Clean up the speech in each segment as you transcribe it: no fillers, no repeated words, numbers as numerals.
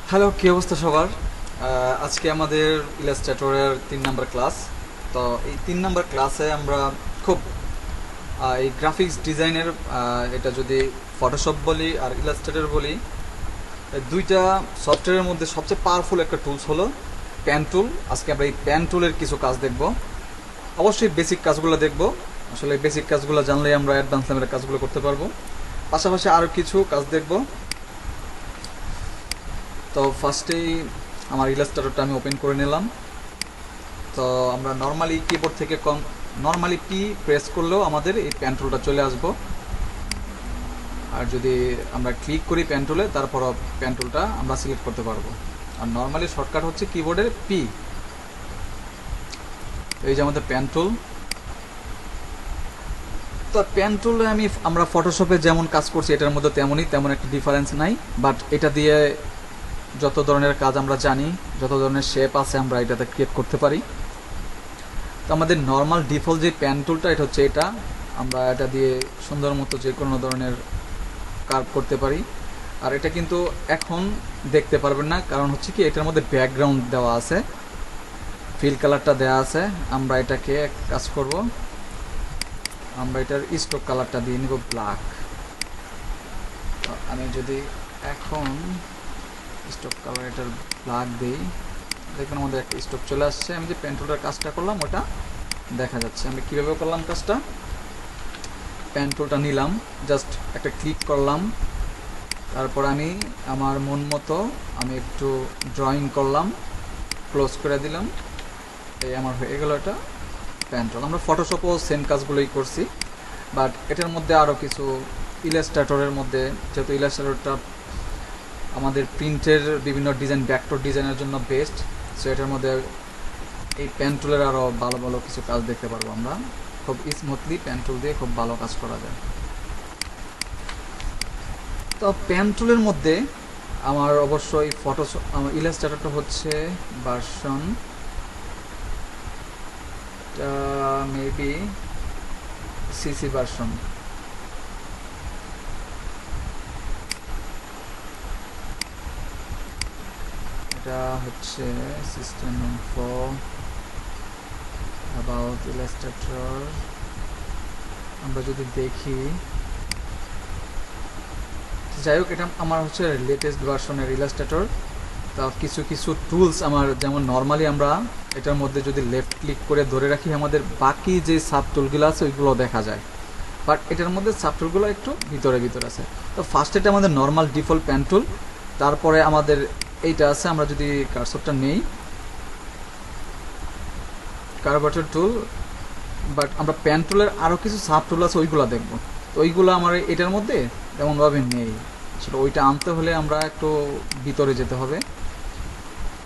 Hello, কী অবস্থা সবার? আজকে আমাদের ইলাস্ট্রেটরের 3 নম্বর ক্লাস। তো এই 3 নম্বর ক্লাসে আমরা খুব এই গ্রাফিক্স ডিজাইনের, এটা যদি ফটোশপ বলি আর ইলাস্ট্রেটর বলি, এই দুইটা সফটওয়্যারের মধ্যে সবচেয়ে পাওয়ারফুল একটা টুলস হলো প্যান টুল। আজকে আমরা এই প্যান টুলের কিছু কাজ দেখব। অবশ্যই বেসিক কাজগুলো দেখব। আসলে বেসিক কাজগুলো জানলেই আমরা অ্যাডভান্স লেভেলের কাজগুলো করতে পারবো। পাশাপাশি আরও কিছু কাজ দেখব। তো ফার্স্টেই আমার ইলাস্ট্রেটরটা আমি ওপেন করে নিলাম। তো আমরা নর্মালি কিবোর্ড থেকে নর্মালি পি প্রেস করলেও আমাদের এই প্যান টুলটা চলে আসবো। আর যদি আমরা ক্লিক করি প্যান টুলে, তারপর প্যান টুলটা আমরা সিলেক্ট করতে পারবো। আর নর্মালি শর্টকাট হচ্ছে কিবোর্ডের পি। এই যে আমাদের প্যান টুল। তো প্যান টুলে আমরা ফটোশপে যেমন কাজ করছি এটার মধ্যে তেমন একটা ডিফারেন্স নাই। বাট এটা দিয়ে যত ধরনের কাজ আমরা জানি, যত ধরনের শেপ আছে আমরা এটাতে ক্রিয়েট করতে পারি। তো আমাদের নর্মাল ডিফল্ট যে প্যান টুলটা, এটা হচ্ছে এটা। আমরা এটা দিয়ে সুন্দর মতো যে কোনো ধরনের কার্ভ করতে পারি। আর এটা কিন্তু এখন দেখতে পারবেন না, কারণ হচ্ছে কি এটার মধ্যে ব্যাকগ্রাউন্ড দেওয়া আছে, ফিল কালারটা দেওয়া আছে। আমরা এটাকে এক কাজ করব, আমরা এটার স্ট্রোক কালারটা দিয়ে নিব ব্ল্যাক। আমি যদি এখন স্ট্রোক কালার এটার ব্ল্যাক দিই, দেখুন আমাদের একটা স্ট্রোক চলে আসছে। আমি যে পেন টুলটার কাজটা করলাম ওটা দেখা যাচ্ছে। আমি কীভাবে করলাম কাজটা, পেন টুলটা নিলাম, জাস্ট একটা ক্লিক করলাম, তারপর আমি আমার মন মতো আমি একটু ড্রয়িং করলাম, ক্লোজ করে দিলাম। এই আমার হয়ে গেল এটা পেন টুল। আমরা ফটোশপও সেম কাজগুলোই করছি, বাট এটার মধ্যে আরও কিছু ইলাস্ট্রেটরের মধ্যে, যেহেতু ইলাস্ট্রেটরটা আমাদের প্রিন্টের বিভিন্ন ডিজাইন, ভেক্টর ডিজাইনের জন্য বেস্ট, সো এটার মধ্যে এই পেন টুলের আরও ভালো ভালো কিছু কাজ দেখতে পারবো আমরা। খুব স্মুথলি পেন টুল দিয়ে খুব ভালো কাজ করা যায়। তো পেন টুলের মধ্যে আমার অবশ্যই আমার ইলাস্ট্রেটরটা হচ্ছে ভার্সন মেবি সিসি ভার্সন। এটা হচ্ছে সিস্টেম ইনফো অ্যাবাউট ইলাস্ট্রেটর। আমরা যদি দেখি, যাই হোক এটা আমার হচ্ছে লেটেস্ট ভার্সনের ইলাস্ট্রেটর। তা কিছু কিছু টুলস আমার, যেমন নর্মালি আমরা এটার মধ্যে যদি লেফট ক্লিক করে ধরে রাখি, আমাদের বাকি যে সাব টুলগুলো আছে ওইগুলো দেখা যায়। বাট এটার মধ্যে সাব টুলগুলো একটু ভিতরে আছে। তো ফার্স্ট এটা আমাদের নর্মাল ডিফল্ট পেন টুল, তারপরে আমাদের এইটা আছে। আমরা যদি কার্সরটা নেই, কার্ভারটার টুল, বাট আমরা পেন টুলের আরও কিছু সাব টুল আছে ওইগুলো দেখবো। তো ওইগুলো আমার এটার মধ্যে তেমনভাবে নেই। আসলে ওইটা আনতে হলে আমরা একটু ভিতরে যেতে হবে।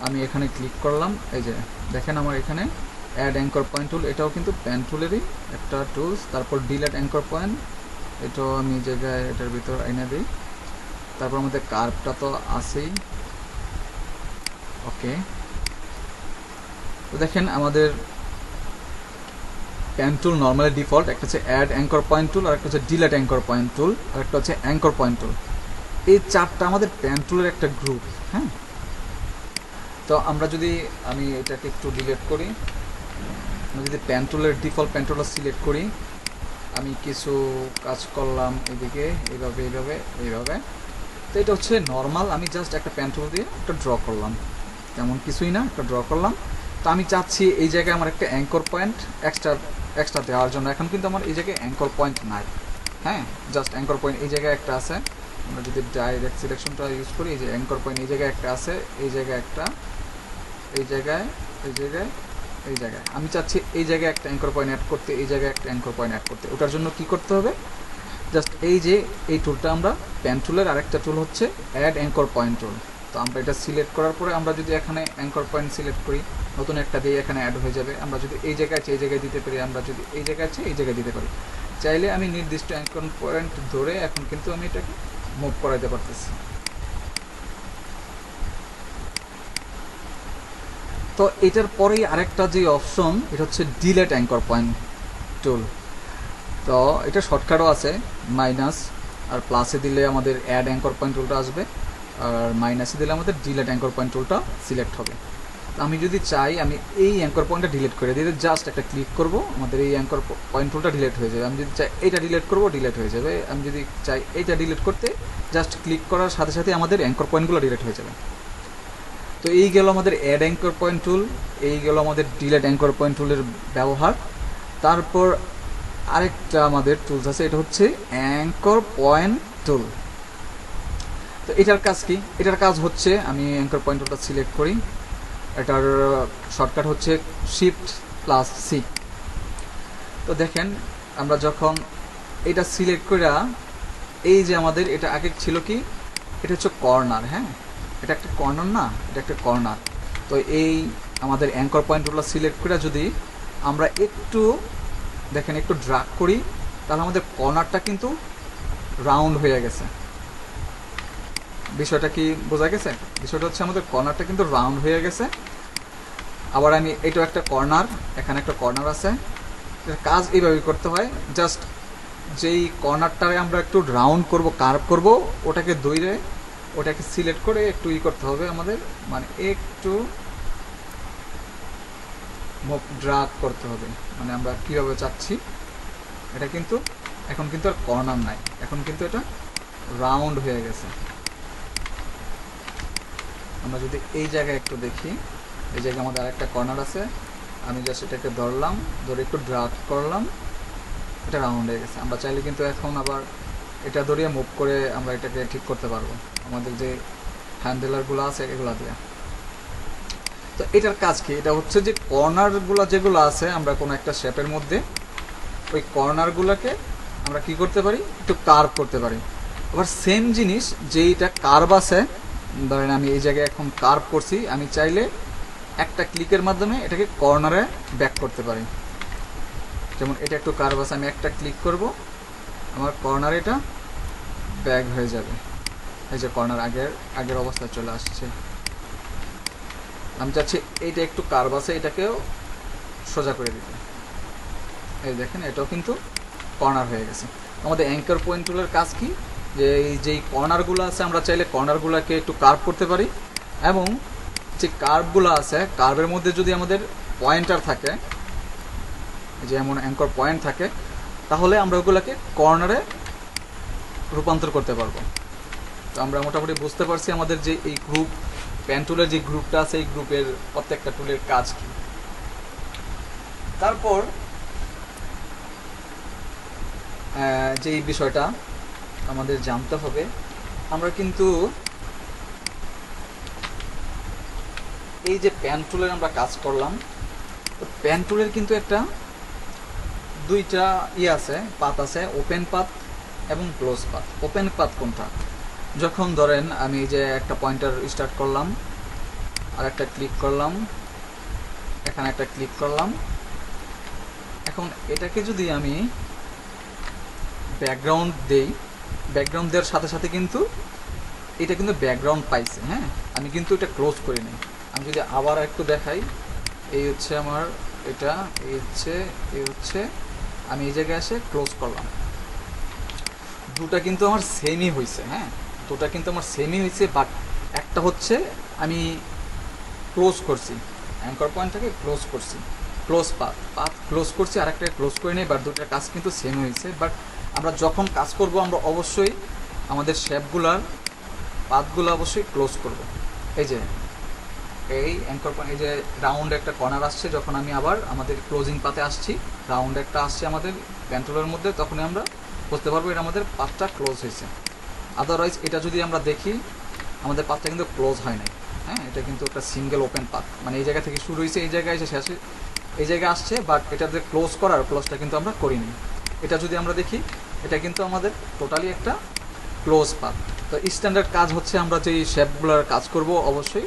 আমি এখানে ক্লিক করলাম, এই যে দেখেন আমার এখানে অ্যাড অ্যাঙ্কর পয়েন্ট টুল, এটাও কিন্তু পেন টুলেরই একটা টুলস। তারপর ডিলেট অ্যাঙ্কর পয়েন্ট, এটাও আমি জায়গায় এটার ভিতর এনে দিই। তারপর আমাদের কার্ভটা তো আছেই। ওকে, তো দেখেন আমাদের পেন টুল নর্মালি ডিফল্ট, একটা হচ্ছে অ্যাড অ্যাঙ্কর পয়েন্ট টুল, আর একটা হচ্ছে ডিলেট অ্যাঙ্কর পয়েন্ট টুল, আর একটা হচ্ছে অ্যাঙ্কর পয়েন্ট টুল। এই চারটা আমাদের পেন টুলের একটা গ্রুপ। হ্যাঁ, তো আমরা যদি, আমি এটাকে একটু ডিলেট করি, আমি যদি পেন টুলের ডিফল্ট পেন টুলটা সিলেক্ট করি, আমি কিছু কাজ করলাম এদিকে এইভাবে এইভাবে এইভাবে। তো এটা হচ্ছে নর্মাল, আমি জাস্ট একটা পেন টুল দিয়ে একটা ড্র করলাম, তেমন কিছুই না, একটা ড্র করলাম। তো আমি চাচ্ছি এই জায়গায় আমার একটা অ্যাঙ্কর পয়েন্ট এক্সট্রা দেওয়ার জন্য। এখন কিন্তু আমার এই জায়গায় অ্যাঙ্কর পয়েন্ট নাই। হ্যাঁ, জাস্ট অ্যাঙ্কর পয়েন্ট এই জায়গায় একটা আছে। আমরা যদি ডাইরেক্ট সিলেকশনটা ইউজ করি, এই যে অ্যাঙ্কর পয়েন্ট এই জায়গায় একটা আছে, এই জায়গায় একটা, এই জায়গায়, এই জায়গায়, এই জায়গায়। আমি চাচ্ছি এই জায়গায় একটা অ্যাঙ্কর পয়েন্ট অ্যাড করতে, এই জায়গায় একটা অ্যাঙ্কর পয়েন্ট অ্যাড করতে। ওটার জন্য কি করতে হবে, জাস্ট এই যে এই টুলটা, আমরা পেন টুলের আরেকটা টুল হচ্ছে অ্যাড অ্যাঙ্কর পয়েন্ট টুল। তো আমরা এটা সিলেক্ট করার পরে আমরা যদি এখানে অ্যাঙ্কর পয়েন্ট সিলেক্ট করি, নতুন একটা দিয়ে এখানে অ্যাড হয়ে যাবে। আমরা যদি এই জায়গায় আছে এই জায়গায় দিতে পারি, আমরা যদি এই জায়গায় আছে এই জায়গায় দিতে পারি। চাইলে আমি নির্দিষ্ট অ্যাঙ্কর পয়েন্ট ধরে এখন কিন্তু আমি এটাকে মুভ করাইতে পারতেছি। তো এটার পরেই আরেকটা যে অপশন, এটা হচ্ছে ডিলেট অ্যাঙ্কর পয়েন্ট টুল। তো এটা শর্টকাটও আছে, মাইনাস আর প্লাসে দিলে আমাদের অ্যাড অ্যাঙ্কর পয়েন্ট টুলটা আসবে। আর মাইনাসে দিলে আমাদের ডিলেট অ্যাঙ্কর পয়েন্ট টুলটা সিলেক্ট হবে। তো আমি যদি চাই আমি এই অ্যাঙ্কর পয়েন্টটা ডিলিট করে দিলে জাস্ট একটা ক্লিক করব, আমাদের এই অ্যাঙ্কর পয়েন্ট টুলটা ডিলিট হয়ে যাবে। আমি যদি চাই এইটা ডিলিট করব, ডিলিট হয়ে যাবে। আমি যদি চাই এইটা ডিলিট করতে, জাস্ট ক্লিক করার সাথে সাথে আমাদের অ্যাঙ্কর পয়েন্টগুলো ডিলিট হয়ে যাবে। তো এই গেল আমাদের অ্যাড অ্যাঙ্কর পয়েন্ট টুল, এই গেল আমাদের ডিলেট অ্যাঙ্কর পয়েন্ট টুলের ব্যবহার। তারপর আরেকটা আমাদের টুলস আছে, এটা হচ্ছে অ্যাঙ্কর পয়েন্ট টুল। তো এটার কাজ কি? এটার কাজ হচ্ছে আমি অ্যাঙ্কর পয়েন্ট টুলটা সিলেক্ট করি, এটার শর্টকাট হচ্ছে Shift+C। তো দেখেন আমরা যখন এটা সিলেক্ট করে, এই যে আমাদের এটা আগে ছিল কি, এটা হচ্ছে কর্নার, হ্যাঁ এটা একটা কর্নার না, এটা একটা কর্নার। তো এই আমাদের অ্যাঙ্কর পয়েন্ট টুলটা সিলেক্ট করে যদি আমরা একটু দেখেন একটু ড্রাগ করি, তাহলে আমাদের কর্নারটা কিন্তু রাউন্ড হয়ে গেছে। বিষয়টা কি বোঝা গেছে? বিষয়টা হচ্ছে আমাদের কর্নারটা কিন্তু রাউন্ড হয়ে গেছে। আবার আমি এটাও একটা কর্নার, এখানে একটা কর্নার আছে। এর কাজ এইভাবেই করতে হয়, জাস্ট যেই কর্নারটারে আমরা একটু রাউন্ড করব, কার্ভ করব, ওটাকে দইরে ওটাকে সিলেক্ট করে একটু করতে হবে আমাদের, মানে একটু ড্রাগ করতে হবে। মানে আমরা কীভাবে চাচ্ছি, এটা কিন্তু এখন কিন্তু আর কর্নার নাই, এখন কিন্তু এটা রাউন্ড হয়ে গেছে। আমরা যদি এই জায়গায় একটু দেখি, এই জায়গায় আমাদের আরেকটা কর্নার আছে, আমি জাস্ট এটাকে ধরলাম, ধরে একটু ড্রাগ করলাম, এটা রাউন্ড হয়ে গেছে। আমরা চাইলে কিন্তু এখন আবার এটা ধরিয়ে মুভ করে আমরা এটাকে ঠিক করতে পারবো আমাদের যে হ্যান্ডেলারগুলো আছে এগুলো দিয়ে। তো এটার কাজ কি? এটা হচ্ছে যে কর্নারগুলো যেগুলো আছে আমরা কোনো একটা শেপের মধ্যে, ওই কর্নারগুলোকে আমরা কি করতে পারি, একটু কার্ভ করতে পারি। আবার সেম জিনিস যেইটা কার্ভ আছে, ধরেন আমি এই জায়গায় এখন কার্ভ করছি, আমি চাইলে একটা ক্লিকের মাধ্যমে এটাকে কর্নারে ব্যাক করতে পারি। যেমন এটা একটু কার্ভ আছে, আমি একটা ক্লিক করব, আমার কর্নার এটা ব্যাক হয়ে যাবে। এই যে কর্নার আগের অবস্থায় চলে আসছে। আমি চাচ্ছি এইটা একটু কার্ভ আছে, এটাকেও সোজা করে দিতে। এই দেখেন এটাও কিন্তু কর্নার হয়ে গেছে। আমাদের অ্যাঙ্কর পয়েন্ট টুলের কাজ কি, যে এই যেই কর্নারগুলো আছে আমরা চাইলে কর্নারগুলোকে একটু কার্ভ করতে পারি, এবং যে কার্ভগুলো আছে কার্ভের মধ্যে যদি আমাদের পয়েন্টার থাকে, যেমন অ্যাঙ্কর পয়েন্ট থাকে, তাহলে আমরা ওগুলোকে কর্নারে রূপান্তর করতে পারবো। তো আমরা মোটামুটি বুঝতে পারছি আমাদের যে এই গ্রুপ পেন টুলের যে গ্রুপটা আছে, এই গ্রুপের প্রত্যেকটা টুলের কাজ কি। তারপর যে বিষয়টা আমাদের জানতে হবে, আমরা কিন্তু এই যে পেন টুলের আমরা কাজ করলাম, পেন টুলের কিন্তু একটা দুইটা আছে, পাত আছে, ওপেন পাত এবং ক্লোজ পাত। ওপেন পাত কোনটা? যখন ধরেন আমি যে একটা পয়েন্টার স্টার্ট করলাম, আর একটা ক্লিক করলাম, এখানে একটা ক্লিক করলাম, এখন এটাকে যদি আমি ব্যাকগ্রাউন্ড দেই, ব্যাকগ্রাউন্ড দেওয়ার সাথে সাথে কিন্তু এটা কিন্তু ব্যাকগ্রাউন্ড পাইছে, হ্যাঁ আমি কিন্তু এটা ক্লোজ করি নাই। আমি যদি আবার একটু দেখাই, এই হচ্ছে আমার এটা, এই হচ্ছে আমি এই জায়গায় এসে ক্লোজ করলাম, দুটা কিন্তু আমার সেমই হয়েছে, হ্যাঁ দুটা কিন্তু আমার সেমই হয়েছে। বাট একটা হচ্ছে আমি ক্লোজ করছি, অ্যাঙ্কর পয়েন্টটাকে ক্লোজ করছি, ক্লোজ পাথ ক্লোজ করছি, আর একটা ক্লোজ করে নিই, বাট দুটার কাজ কিন্তু সেম হয়েছে। বাট আমরা যখন কাজ করব আমরা অবশ্যই আমাদের শেপগুলার পাথগুলো অবশ্যই ক্লোজ করব। এই যে এই অ্যাঙ্কর পয়েন্ট, এই যে রাউন্ড একটা কর্নার আসছে, যখন আমি আবার আমাদের ক্লোজিং পাতে আসছি, রাউন্ড একটা আসছে আমাদের পেন্টুলের মধ্যে, তখনই আমরা বুঝতে পারবো এটা আমাদের পাথটা ক্লোজ হয়েছে। আদারওয়াইজ এটা যদি আমরা দেখি, আমাদের পাথটা কিন্তু ক্লোজ হয় নাই, হ্যাঁ এটা কিন্তু একটা সিঙ্গেল ওপেন পাথ, মানে এই জায়গা থেকে শুরু হয়েছে, এই জায়গায় এসে শেষে এই জায়গায় আসছে, বাট এটা যে ক্লোজ করার ক্লোজটা কিন্তু আমরা করিনি। এটা যদি আমরা দেখি, এটা কিন্তু আমাদের টোটালি একটা ক্লোজ পাথ। তো স্ট্যান্ডার্ড কাজ হচ্ছে আমরা যেই শেপগুলোর কাজ করব অবশ্যই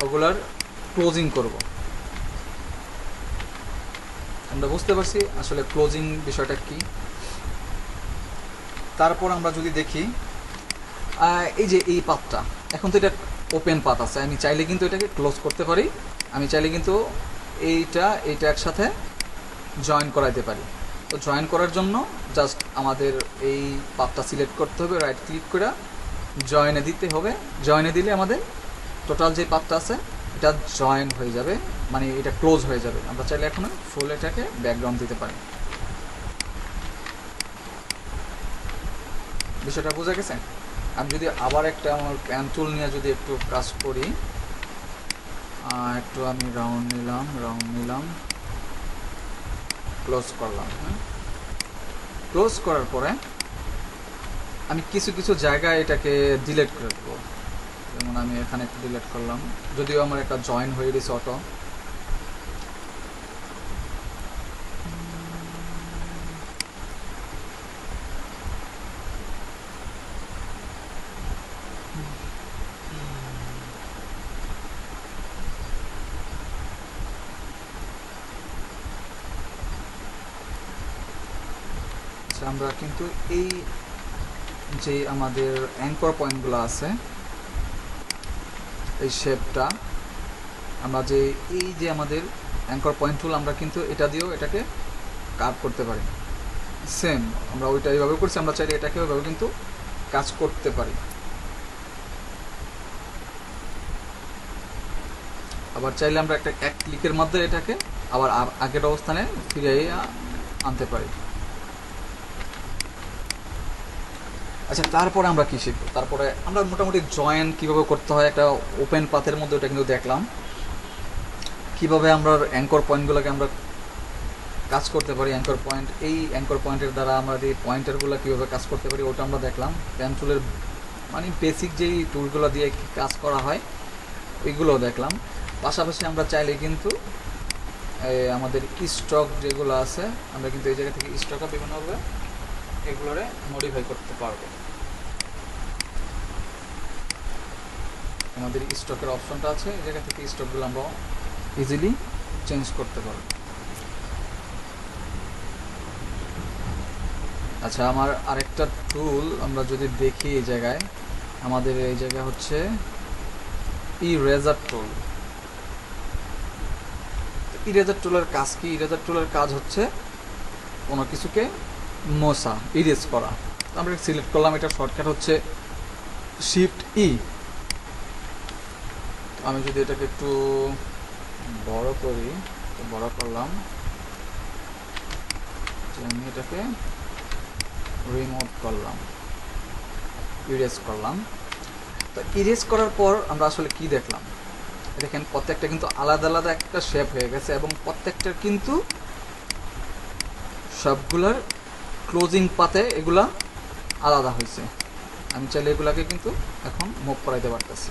ওগুলার ক্লোজিং করব। আমরা বুঝতে পারছি আসলে ক্লোজিং বিষয়টা কি। তারপর আমরা যদি দেখি, এই যে এই পাথটা, এখন তো এটা ওপেন পাথ আছে, আমি চাইলে কিন্তু এটাকে ক্লোজ করতে পারি, আমি চাইলে কিন্তু এইটা একসাথে জয়েন করাইতে পারি। তো জয়েন করার জন্য জাস্ট আমাদের এই পাথটা সিলেক্ট করতে হবে, রাইট ক্লিক করে জয়েনে দিতে হবে। জয়েনে দিলে আমাদের টোটাল যে পাতটা আছে এটা জয়েন হয়ে যাবে, মানে এটা ক্লোজ হয়ে যাবে। আমরা চাইলে এখন ফুল এটাকে ব্যাকগ্রাউন্ড দিতে পারি। বিষয়টা বোঝা গেছে? আমি যদি আবার একটা আমার প্যান টুল নিয়ে যদি একটু কাজ করি, একটু আমি রাউন্ড নিলাম, ক্লোজ করলাম। হ্যাঁ, ক্লোজ করার পরে আমি কিছু কিছু জায়গায় এটাকে ডিলিট করে দেবো। যেমন আমি এখানে একটু ডিলিট করলাম, যদিও আমার একটা জয়েন হয়ে গেছে অটো। আমরা কিন্তু এই যে আমাদের অ্যাঙ্কর পয়েন্টগুলো আছে, এই শেপটা আমরা যে এই যে আমাদের অ্যাঙ্কর পয়েন্ট টুল, আমরা কিন্তু এটা দিয়েও এটাকে কাট করতে পারি। সেম আমরা ওইটা এইভাবে করছি, আমরা চাইলে এটাকে ওইভাবে কিন্তু কাজ করতে পারি। আবার চাইলে আমরা একটা এক ক্লিকের মধ্যে এটাকে আবার আগের অবস্থানে ফিরিয়ে আনতে পারি। আচ্ছা, তারপরে আমরা কী শিখবো? তারপরে আমরা মোটামুটি জয়েন কীভাবে করতে হয় একটা ওপেন পাথের মধ্যে, ওটা কিন্তু দেখলাম। কীভাবে আমরা অ্যাঙ্কর পয়েন্টগুলোকে আমরা কাজ করতে পারি, অ্যাঙ্কর পয়েন্ট, এই অ্যাঙ্কর পয়েন্টের দ্বারা আমরা এই পয়েন্টারগুলো কীভাবে কাজ করতে পারি ওটা আমরা দেখলাম। প্যান টুলের মানে বেসিক যেই টুলগুলো দিয়ে কাজ করা হয় ওইগুলোও দেখলাম। পাশাপাশি আমরা চাইলে কিন্তু আমাদের স্টক যেগুলো আছে, আমরা কিন্তু এই জায়গা থেকে স্টকও বিভিন্নভাবে এগুলোরে মডিফাই করতে পারবো। আমাদের স্টকের অপশনটা আছে, এই জায়গা থেকে স্টকগুলো আমরা ইজিলি চেঞ্জ করতে পারবো। আচ্ছা, আমার আরেকটা টুল আমরা যদি দেখি, এই জায়গায় আমাদের এই জায়গায় হচ্ছে ইরেজার টুল। ইরেজার টুলের কাজ কি? ইরেজার টুলের কাজ হচ্ছে কোনো কিছুকে মোছা, ইরেজ করা। আমরা সিলেক্ট করলাম, এটা শর্টকাট হচ্ছে শিফট ই। আমি যদি এটাকে একটু বড় করি, বড় করলাম, আমি এটাকে রিমুভ করলাম, ইরেজ করলাম। তো ইরেজ করার পর আমরা আসলে কি দেখলাম? দেখেন প্রত্যেকটা কিন্তু আলাদা আলাদা একটা শেপ হয়ে গেছে এবং প্রত্যেকটার কিন্তু সবগুলার ক্লোজিং পাতে এগুলা আলাদা হয়েছে। আমি চাইলে এগুলাকে কিন্তু এখন মুভ করাইতে পারতেছি।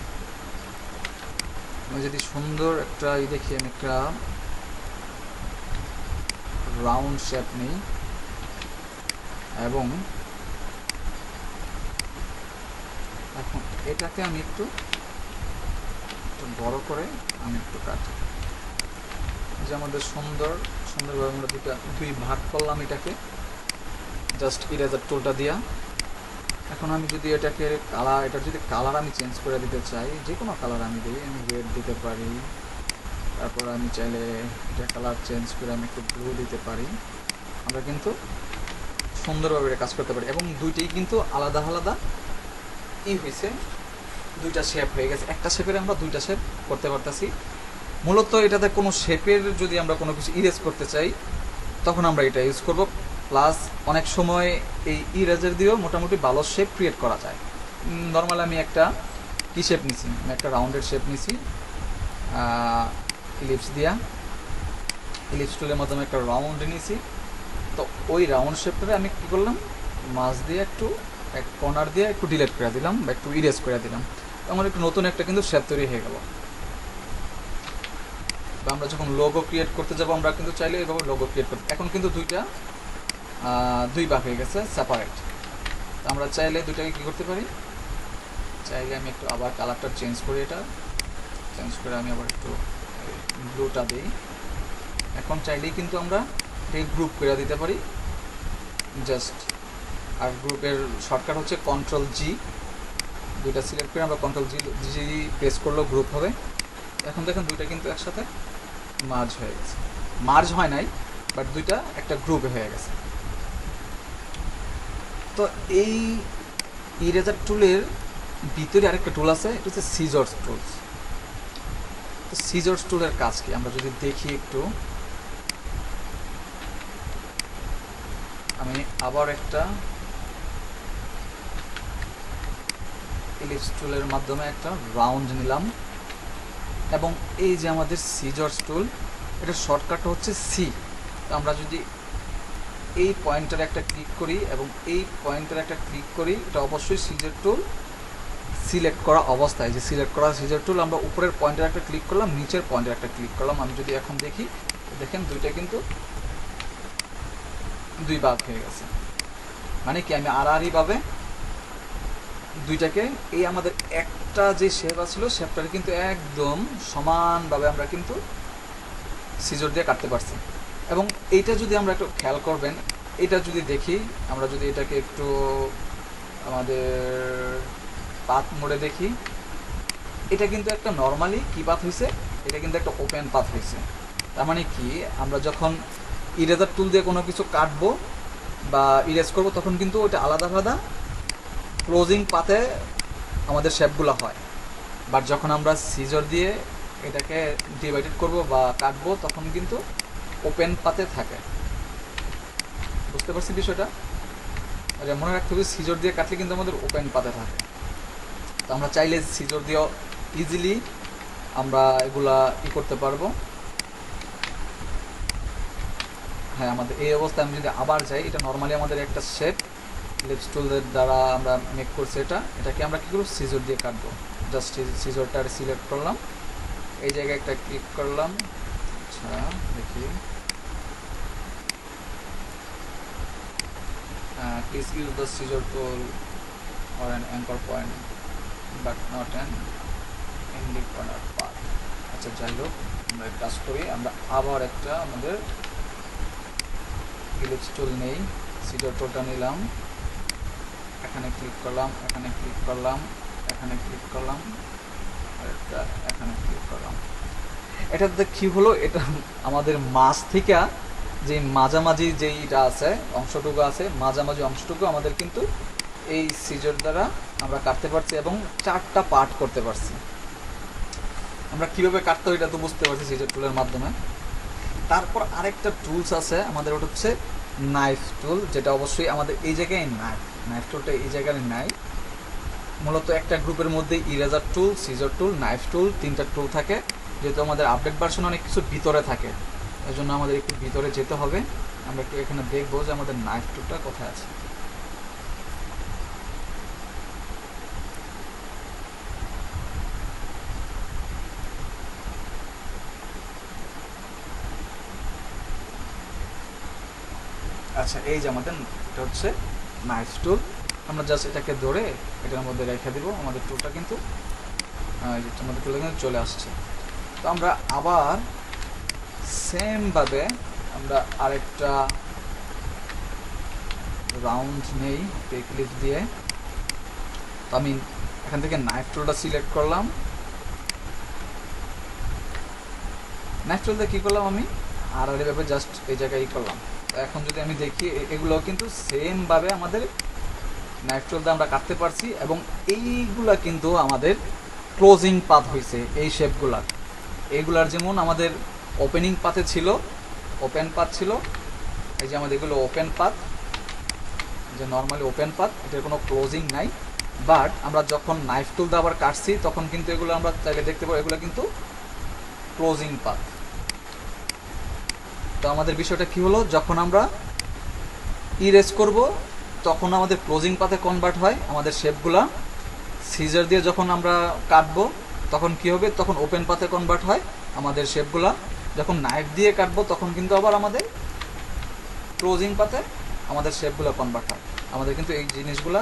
আমি যদি সুন্দর একটা দেখি, আমি একটা রাউন্ড শেপ নিই এবং এখন এটাকে আমি একটু বড় করে আমি একটু কাটি। যে আমাদের সুন্দরভাবে আমরা দুই ভাগ করলাম এটাকে জাস্ট ইরেজার টুলটা দিয়া। এখন আমি যদি এটাকে এটার যদি কালার আমি চেঞ্জ করে দিতে চাই, যে কোনো কালার আমি দিই, আমি রেড দিতে পারি। তারপর আমি চাইলে এটা কালার চেঞ্জ করে আমি একটু ব্লু দিতে পারি। আমরা কিন্তু সুন্দরভাবে এটা কাজ করতে পারি এবং দুইটাই কিন্তু আলাদা আলাদা হয়েছে, দুইটা শেপ হয়ে গেছে। একটা শেপের আমরা দুইটা শেপ করতে পারতেছি। মূলত এটাতে কোনো শেপের যদি আমরা কোনো কিছু ইরেজ করতে চাই তখন আমরা এটা ইউজ করব। প্লাস অনেক সময় এই ইরেজার দিয়েও মোটামুটি ভালো শেপ ক্রিয়েট করা যায়। নর্মাল আমি একটা কি শেপ নিছি, আমি একটা রাউন্ডেড শেপ নিছি ইলিপস দিয়া, ইলিপস টুলের মাধ্যমে একটা রাউন্ড নিছি। তো ওই রাউন্ড শেপটারে আমি কী করলাম, মাছ দিয়ে একটু এক কর্নার দিয়ে একটু ডিলেট করে দিলাম বা একটু ইরেজ করে দিলাম। আমার একটু নতুন একটা কিন্তু শেপ তৈরি হয়ে গেল। বা আমরা যখন লোগো ক্রিয়েট করতে যাবো আমরা কিন্তু চাইলে এইভাবে লোগো ক্রিয়েট করতে। এখন কিন্তু দুই ভাগ হয়ে গেছে সেপারেট। আমরা চাইলে দুইটাকে কী করতে পারি, চাইলে আমি একটু আবার কালারটা চেঞ্জ করি, এটা চেঞ্জ করে আমি আবার একটু ব্লুটা দিই। এখন চাইলেই কিন্তু আমরা এই গ্রুপ করে দিতে পারি জাস্ট। আর গ্রুপের শর্টকাট হচ্ছে কন্ট্রোল জি, দুইটা সিলেক্ট করে আমরা কন্ট্রোল জি প্রেস করলেও গ্রুপ হবে। এখন দেখেন দুইটা কিন্তু একসাথে মার্জ হয়ে গেছে, মার্জ হয় নাই বাট দুইটা একটা গ্রুপে হয়ে গেছে। তো এই ইরেজার টুলের ভিতরে আরেকটা টুল আছে, এটা হচ্ছে সিজর্স টুলস। তো সিজর্স টুলের কাজ কি আমরা যদি দেখি একটু, আমি আবার একটা ইলিপস টুলের মাধ্যমে একটা রাউন্ড নিলাম, এবং এই যে আমাদের সিজর্স টুল, এটা শর্টকাট হচ্ছে সি। তো আমরা যদি এই পয়েন্টার একটা ক্লিক করি এবং এই পয়েন্টার একটা ক্লিক করি, এটা অবশ্যই সিজার টুল সিলেক্ট করা অবস্থায়, যে সিলেক্ট করা সিজার টুল আমরা উপরের পয়েন্টার একটা ক্লিক করলাম, নিচের পয়েন্টার একটা ক্লিক করলাম। আমি যদি এখন দেখি, দেখেন দুইটা কিন্তু দুই ভাগ হয়ে গেছে। মানে কি আমি আড়াআড়িভাবে দুইটাকে, এই আমাদের একটা যে শেপ আছিল শেপটাকে কিন্তু একদম সমানভাবে আমরা কিন্তু সিজর দিয়ে কাটতে পারছি। এবং এইটা যদি আমরা একটু খেয়াল করবেন, এটা যদি দেখি, আমরা যদি এটাকে একটু আমাদের পাথ মোড়ে দেখি, এটা কিন্তু একটা নর্মালি কি পাথ হয়েছে, এটা কিন্তু একটা ওপেন পাথ হয়েছে। তার মানে কি আমরা যখন ইরেজার টুল দিয়ে কোনো কিছু কাটবো বা ইরেজ করব, তখন কিন্তু ওটা আলাদা আলাদা ক্লোজিং পাথে আমাদের শেপগুলো হয়। বাট যখন আমরা সিজর দিয়ে এটাকে ডিভাইডেড করব বা কাটবো, তখন কিন্তু ওপেন পাতে থাকে। বুঝতে পারছি বিষয়টা? আচ্ছা, মনে রাখতে হবে সিজর দিয়ে কাটলে কিন্তু আমাদের ওপেন পাতে থাকে। তো আমরা চাইলে সিজর দিয়েও ইজিলি আমরা এগুলা করতে পারবো। হ্যাঁ, আমাদের এই অবস্থায় আমি যদি আবার যাই, এটা নর্মালি আমাদের একটা শেপ লিপস টুলের দ্বারা আমরা মেক করছি। এটাকে আমরা কী করবো, সিজর দিয়ে কাটবো। জাস্ট সিজরটা সিলেক্ট করলাম, এই জায়গায় একটা ক্লিক করলাম। আচ্ছা দেখি, please use the scissor tool or an anchor point but not an ending corner path. আচ্ছা যাই হোক, আমরা কাজ করি, আমরা আবার একটা আমাদের ইলিপস টুল নেই, সিজর টুলটা নিলাম, এখানে ক্লিক করলাম, এখানে ক্লিক করলাম, এখানে ক্লিক করলাম, আর একটা এখানে ক্লিক করলাম। এটাতে কি হলো, এটা আমাদের মাছ থেকে যে মাঝামাঝি যেইটা আছে অংশটুকু আছে, মাঝামাঝি অংশটুকু আমাদের কিন্তু এই সিজর দ্বারা আমরা কাটতে পারছি এবং 4টা পার্ট করতে পারছি। আমরা কিভাবে কাটতে হয় এটা তো বুঝতে পারছি সিজর টুলের মাধ্যমে। তারপর আরেকটা টুলস আছে আমাদের, ওটা হচ্ছে নাইফ টুল, যেটা অবশ্যই আমাদের এই জায়গায় নাইফ টুলটা এই জায়গায় নাই। মূলত একটা গ্রুপের মধ্যে ইরেজার টুল, সিজর টুল, নাইফ টুল, 3টা টুল থাকে। যেহেতু আমাদের আপডেট ভার্সন অনেক কিছু ভিতরে থাকে, এই জন্য আমাদের একটু ভিতরে যেতে হবে। আমরা একটু এখানে দেখবো যে আমাদের নাইফ টুলটা কোথায় আছে। আচ্ছা, এই যে আমাদের এটা হচ্ছে নাইফ টুল। আমরা জাস্ট এটাকে ধরে এটার মধ্যে রেখে দিব, আমাদের টুলটা কিন্তু আমাদের টুলটা কিন্তু চলে আসছে। তো আমরা আবার সেমভাবে আমরা আরেকটা রাউন্ড নেই ক্লিপ দিয়ে। তো আমি এখান থেকে নাইফ টুলটা সিলেক্ট করলাম, নাইফ টুলটা কী করলাম, আমি আড়াআড়িভাবে জাস্ট এই জায়গায় করলাম। তো এখন যদি আমি দেখি, এগুলো কিন্তু সেমভাবে আমাদের নাইফ টুল দিয়ে আমরা কাটতে পারছি, এবং এইগুলা কিন্তু আমাদের ক্লোজিং পাথ হয়েছে। এই শেপগুলার, এইগুলার যেমন আমাদের ওপেনিং পাথে ছিল, ওপেন পাথ ছিল, এই যে আমাদের এগুলো ওপেন পাথ, যে নর্মালি ওপেন পাথ, এটার কোনো ক্লোজিং নাই। বাট আমরা যখন নাইফ টুল দিয়ে আবার কাটছি, তখন কিন্তু এগুলো আমরা চাইলে দেখতে পাবো এগুলো কিন্তু ক্লোজিং পাথ। তো আমাদের বিষয়টা কি হলো, যখন আমরা ইরেজ করব তখন আমাদের ক্লোজিং পাথে কনভার্ট হয় আমাদের শেপগুলা। সিজার দিয়ে যখন আমরা কাটবো তখন কি হবে, তখন ওপেন পাথে কনভার্ট হয় আমাদের শেপগুলা। যখন নাইফ দিয়ে কাটবো তখন কিন্তু আবার আমাদের ক্লোজিং পাথে আমাদের শেপগুলো কনভার্ট হয়। আমাদের কিন্তু এই জিনিসগুলা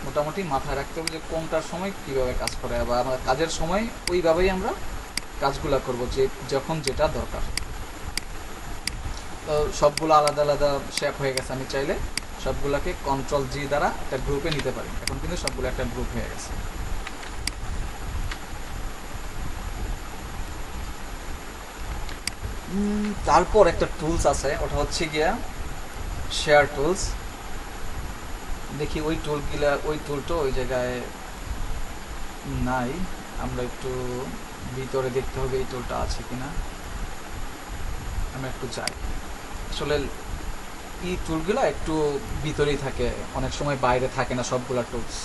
মোটামুটি মাথায় রাখতে হবে, যে কোনটার সময় কীভাবে কাজ করে, বা আমাদের কাজের সময় ওইভাবেই আমরা কাজগুলো করব, যে যখন যেটা দরকার। তো সবগুলো আলাদা আলাদা শেপ হয়ে গেছে, আমি চাইলে সবগুলোকে কন্ট্রোল জি দ্বারা একটা গ্রুপে নিতে পারি। এখন কিন্তু সবগুলো একটা গ্রুপ হয়ে গেছে। তারপর একটা টুলস আছে, ওটা হচ্ছে গিয়া শেয়ার টুলস। দেখি ওই টুলগুলা, ওই টুলটা ওই জায়গায় নাই, আমরা একটু ভিতরে দেখতে হবে এই টুলটা আছে কিনা। আমরা একটু যাই, আসলে এই টুলগুলো একটু ভিতরেই থাকে, অনেক সময় বাইরে থাকে না সবগুলা টুলস।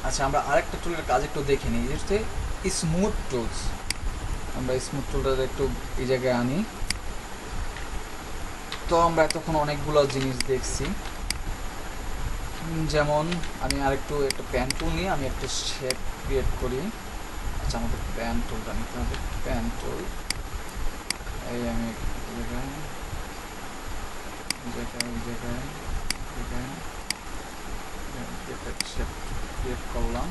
আচ্ছা, আমরা আরেকটা টুলের কাজ একটু দেখে নিই, যেটা হচ্ছে স্মুথ টুলস। আমরা স্মুথ টুলটা একটু এই জায়গায় আনি। তো আমরা এতক্ষণ অনেকগুলো জিনিস দেখছি, যেমন আমি আরেকটু একটা প্যান টুল নিয়ে আমি একটা শেপ ক্রিয়েট করি। আচ্ছা, আমাদের প্যান টুলটা নিতে হবে, প্যান টুল। এই আমি এই জায়গায় এই জায়গায় এই জায়গায় এই জায়গায় শেপ ক্রিয়েট করলাম।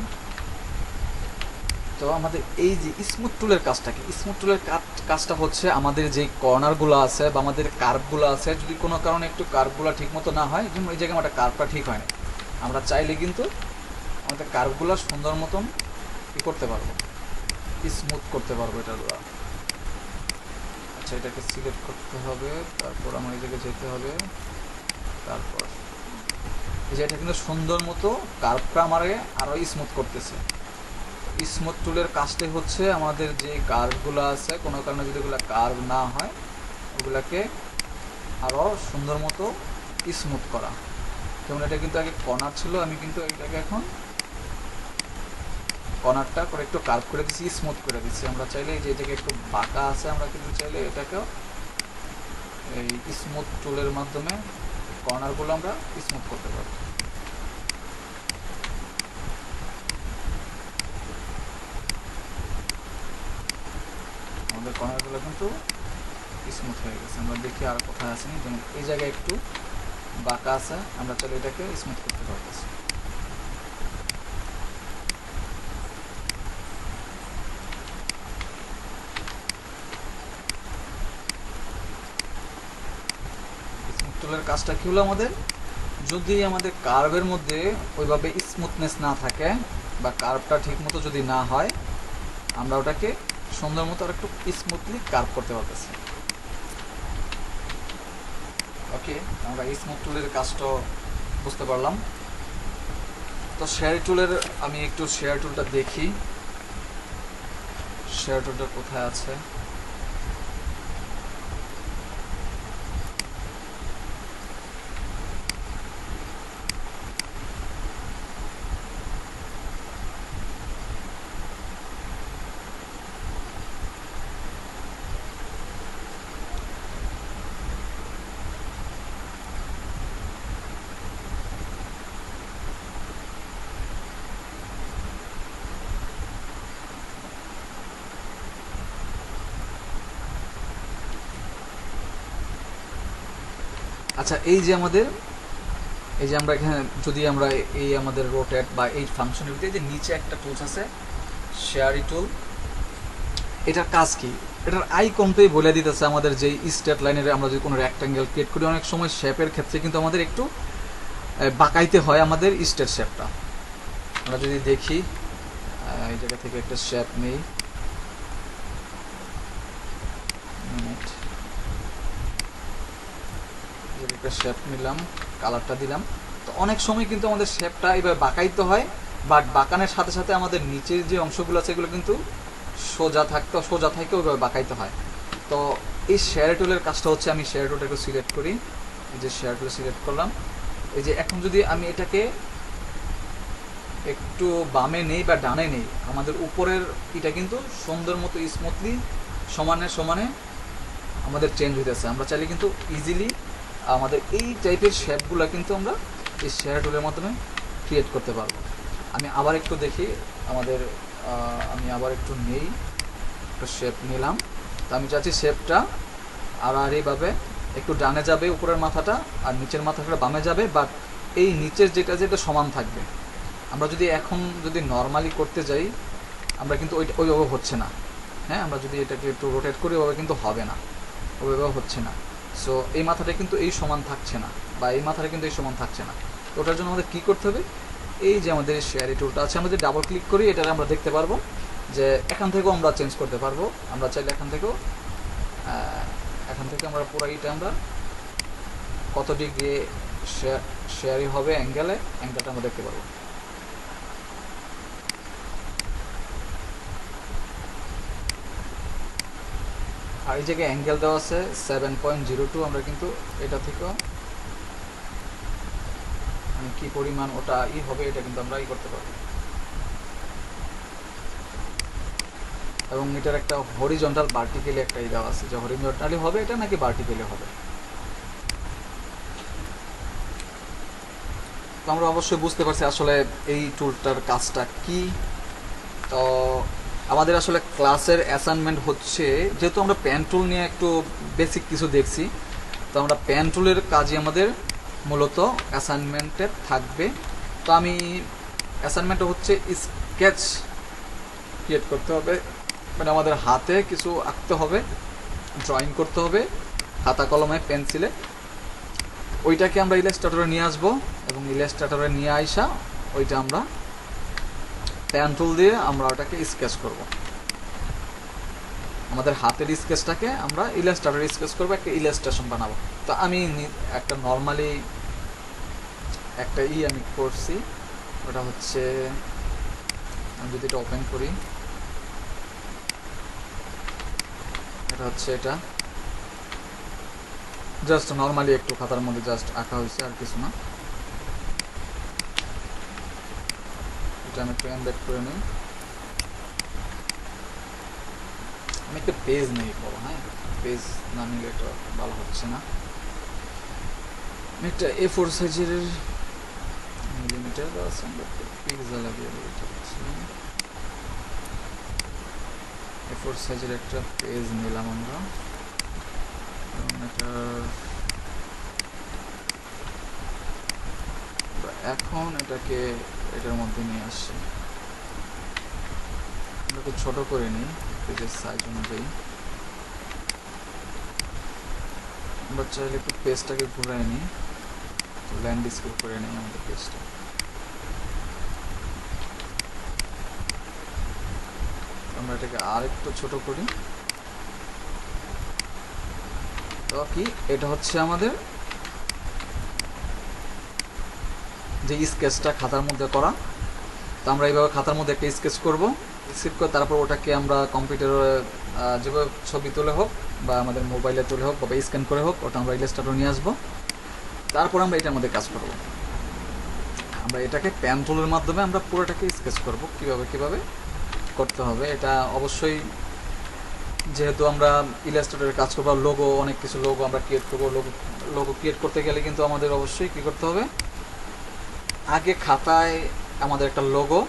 তো আমাদের এই যে স্মুথ টুলের কাজটা কি? স্মুথ টুলের কাজটা হচ্ছে আমাদের যে কর্নারগুলো আছে বা আমাদের কার্ভগুলো আছে, যদি কোনো কারণে একটু কার্ভগুলো ঠিক মতো না হয়, যেমন এই জায়গায় আমাদের কার্ভটা ঠিক হয় না, আমরা চাইলে কিন্তু আমাদের কার্ভগুলো সুন্দর মতন কি করতে পারবো, স্মুথ করতে পারবো এটা দ্বারা। আচ্ছা, এটাকে সিলেক্ট করতে হবে, তারপর আমার এই জায়গায় যেতে হবে, তারপর এই যে এটা কিন্তু সুন্দর মতো কার্ভটা আমারে আরও স্মুথ করতেছে। স্মুথ টুলের কাজটাই হচ্ছে আমাদের যে কার্ভগুলো আছে, কোনো কারণে যদি ওগুলো কার্ভ না হয় ওগুলাকে আরও সুন্দর মতো স্মুথ করা। যেমন এটা কিন্তু আগে কর্নার ছিল, আমি কিন্তু এটাকে এখন কর্নারটা করে একটু কার্ভ করে দিচ্ছি, স্মুথ করে দিচ্ছি। আমরা চাইলে যে জায়গায় একটু বাঁকা আছে, আমরা কিন্তু চাইলে এটাকেও এই স্মুথ টুলের মাধ্যমে কর্নারগুলো আমরা স্মুথ করতে পারবো। আমাদের কর্নারগুলো কিন্তু স্মুথ হয়ে গেছে। আমরা দেখি আর কোথায় আসেনি, যেমন এই জায়গায় একটু বাঁকা আছে, আমরা চাইলে এটাকে স্মুথ করতে পারতেছি। স্মুথ টুলের কাজটা কি হলো, আমাদের যদি আমাদের কার্ভের মধ্যে ওইভাবে স্মুথনেস না থাকে বা কার্ভটা ঠিক মতো যদি না হয়, আমরা ওটাকে সুন্দর মতো আর একটু স্মুথলি কার্ভ করতে পারতেছি। ওকে, আমরা স্মুথ টুলের কাজটা বুঝতে পারলাম। তো শেয়ার টুলের আমি একটু শেয়ার টুলটা দেখি, শেয়ার টুলটা কোথায় আছে। আচ্ছা, এই যে আমাদের এই যে আমরা এখানে যদি আমরা এই আমাদের রোটেট বা এই ফাংশনের ভিতরে যে নিচে একটা টুলস আছে শেয়ারি টুল, এটার কাজ কি? এটার আইকনটাই বলে দিতেছে আমাদের যে স্ট্রেট লাইনের আমরা যদি কোনো রেক্ট্যাঙ্গেল ক্রিয়েট করি, অনেক সময় শেপের ক্ষেত্রে কিন্তু আমাদের একটু বাঁকাইতে হয় আমাদের স্ট্রেট শেপটা। আমরা যদি দেখি এই জায়গা থেকে একটা শেপ নেই, একটা শেপ নিলাম, কালারটা দিলাম। তো অনেক সময় কিন্তু আমাদের শেপটা এইভাবে বাঁকাইতে হয়, বাট বাঁকানোর সাথে সাথে আমাদের নিচের যে অংশগুলো আছে এগুলো কিন্তু সোজা থাকে ওইভাবে বাঁকাইতে হয়। তো এই শেয়ার টুলের কাজটা হচ্ছে, আমি শেয়ার টুলটাকে সিলেক্ট করি, এই যে শেয়ার টুল সিলেক্ট করলাম। এই যে এখন যদি আমি এটাকে একটু বামে নেই বা ডানে নেই, আমাদের উপরের এটা কিন্তু সুন্দর মতো স্মুথলি সমানে সমানে আমাদের চেঞ্জ হইতেছে। আমরা চাইলে কিন্তু ইজিলি আমাদের এই টাইপের শেপগুলো কিন্তু আমরা এই শেয়ার টুলের মাধ্যমে ক্রিয়েট করতে পারবো। আমি আবার একটু দেখি আমাদের আমি আবার একটু নেই, একটা শেপ নিলাম। তো আমি চাচ্ছি শেপটা আর এইভাবে একটু ডানে যাবে উপরের মাথাটা, আর নিচের মাথাটা বামে যাবে, বাট এই নিচের যেটা সমান থাকবে। আমরা যদি এখন যদি নর্মালি করতে যাই, আমরা কিন্তু ওইভাবে হচ্ছে না। হ্যাঁ, আমরা যদি এটাকে একটু রোটেট করি ওভাবে কিন্তু হবে না। ওভাবে হচ্ছে না। সো এই মাথাটা কিন্তু এই সমান থাকছে না, বা এই মাথাটা কিন্তু এই সমান থাকছে না। তো ওটার জন্য আমাদের কী করতে হবে, এই যে আমাদের শেয়ারি টুলটা আছে, আমরা যদি ডাবল ক্লিক করি এটা আমরা দেখতে পারবো যে এখান থেকেও আমরা চেঞ্জ করতে পারবো। আমরা চাইলে এখান থেকেও আমরা পুরো এইটা আমরা কত ডিগ্রি শেয়ারি হবে অ্যাঙ্গেলটা আমরা দেখতে পারবো। আর এই জায়গায় অ্যাঙ্গেল দেওয়া আছে 7.02, আমরা কিন্তু এটা থেকেও মানে কী পরিমাণ ওটা হবে এটা কিন্তু আমরা করতে পারবো। এবং এটার একটা হরিজন্টাল ভার্টিক্যালি একটা দেওয়া আছে, যে হরিজন্টালি হবে এটা নাকি ভার্টিক্যালি হবে। তো আমরা অবশ্যই বুঝতে পারছি আসলে এই টুলটার কাজটা কি। তো আমাদের আসলে ক্লাসের অ্যাসাইনমেন্ট হচ্ছে, যেহেতু আমরা পেন টুল নিয়ে একটু বেসিক কিছু দেখছি, তো আমরা পেন টুলের কাজই আমাদের মূলত অ্যাসাইনমেন্টে থাকবে। তো আমি অ্যাসাইনমেন্টটা হচ্ছে স্কেচ ক্রিয়েট করতে হবে, মানে আমাদের হাতে কিছু আঁকতে হবে, ড্রয়িং করতে হবে খাতা কলমে পেন্সিলে। ওইটাকে আমরা ইলাস্ট্রেটরে নিয়ে আসবো, এবং ইলাস্ট্রেটরে নিয়ে আইসা ওইটা আমরা পেন টুল দিয়ে আমরা ওটাকে স্কেচ করব। আমাদের হাতের স্কেচটাকে আমরা ইলাস্ট্রেটরে স্কেচ করবো, একটা ইলাস্ট্রেশন বানাবো। তো আমি একটা নর্মালি একটা আমি করছি, ওটা হচ্ছে আমি যদি এটা ওপেন করি, এটা হচ্ছে এটা জাস্ট নর্মালি একটু খাতার মধ্যে জাস্ট আঁকা হয়েছে, আর কিছু না। এটা আমি একটু এমবেড করে নিই, আমি একটা পেজ নেই বড়, হ্যাঁ পেজ না নিলে এটা ভালো হচ্ছে না। আমি একটা A4 সাইজের মিলিমিটার বা পিক্সেল লাগিয়ে A4 সাইজের একটা পেজ নিলাম আমরা, এবং এটা এখন এটাকে এটার মধ্যে নিয়ে আসছি। এটাকে ছোট করে নিই পেজের সাইজ অনুযায়ী। আমরা চাইলে একটু পেজটাকে ঘুরাই নিই, ল্যান্ডস্কেপ করে নিই আমাদের পেজটা। আমরা এটাকে আরেকটু ছোট করি। তো কি এটা হচ্ছে আমাদের যে স্কেচটা খাতার মধ্যে করা। তো আমরা এইভাবে খাতার মধ্যে একটা স্কেচ করব, স্কেচ করে তারপর ওটাকে আমরা কম্পিউটারে যেভাবে ছবি তুলে হোক বা আমাদের মোবাইলে তুলে হোক বা স্ক্যান করে হোক, ওটা আমরা ইলাস্ট্রেটরে নিয়ে আসবো। তারপর আমরা এটার মধ্যে কাজ করব। আমরা এটাকে পেন টুলের মাধ্যমে আমরা পুরোটাকে স্কেচ করব, কিভাবে করতে হবে। এটা অবশ্যই যেহেতু আমরা ইলাস্ট্রেটরে কাজ করবো, লোগো অনেক কিছু লোগো আমরা ক্রিয়েট করবো। লোগো ক্রিয়েট করতে গেলে কিন্তু আমাদের অবশ্যই কী করতে হবে, আগে খাতায় আমাদের একটা লোগো